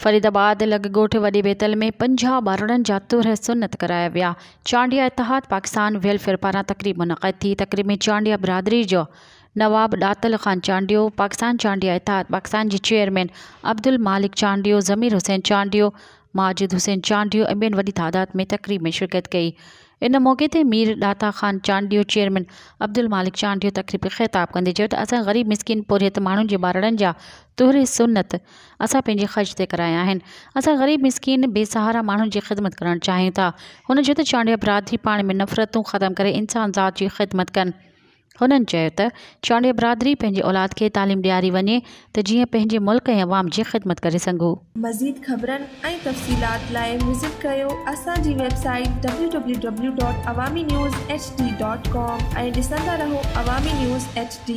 फरीदाबाद लॻ वॾे बेतल में 50 ॿारड़नि जा तुर सुन्नत कराया विया। चांडिया इतिहाद पाकिस्तान वेलफेयर पारां तक़रीब मुनक़द थी। तक़रीब में चांडिया बिरादरी जो नवाब ॾातल ख़ान चांडियो, पाकिस्तान चांडिया इतिहाद पाकिस्तान जे चेयरमैन अब्दुल मालिक चांडियो, ज़मीर हुसैन चांडियो, माजिद हुसैन चांडियो ऐं ॿियनि वॾी तादाद में तक़रीब में शिरकत कई। इन मौक़े ते मीर दाता ख़ान चांडियो चेयरमैन अब्दुल मालिक चांडियो तक़रीब ख़िताब कंदे चयो त असां ग़रीब मिसकिन पुरियत माण्हुनि जे ॿारड़नि जा तुहरे सुन्नत असां पंहिंजे ख़र्च ते कराया आहिनि। असां ग़रीब मिसकिन बेसहारा माण्हुनि जी ख़िदमत करणु चाहियूं था। हुन चयो त चांडिया बिरादरी पाण में नफ़रतूं ख़तमु करे इंसान ज़ात जी ख़िदमत कनि। हुननि चयो त चांडिया बिरादरी पंहिंजे औलाद खे तालीम ॾियारी वञे त जीअं पंहिंजे मुल्क ऐं अवाम जी ख़िदमत करे सघूं। मज़ीद ख़बरनि ऐं तफ़सीलात लाइ विज़िट कयो असांजी वेबसाइट www.awamiNewsHD.com ऐं ॾिसंदा रहो अवामी न्यूज़ HD।